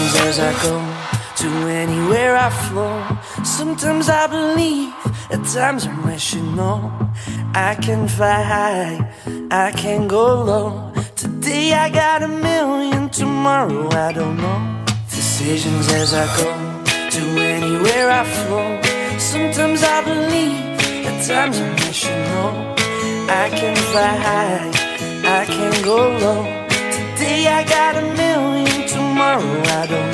decisions as I go, to anywhere I flow. Sometimes I believe, at times I'm wishing, no. I can fly high, I can go low. Today I got a million, tomorrow I don't know. Decisions as I go, to anywhere I flow. Sometimes I believe, at times I'm wishing, no. I can fly high, I can go low. Today I got a million, tomorrow I don't know.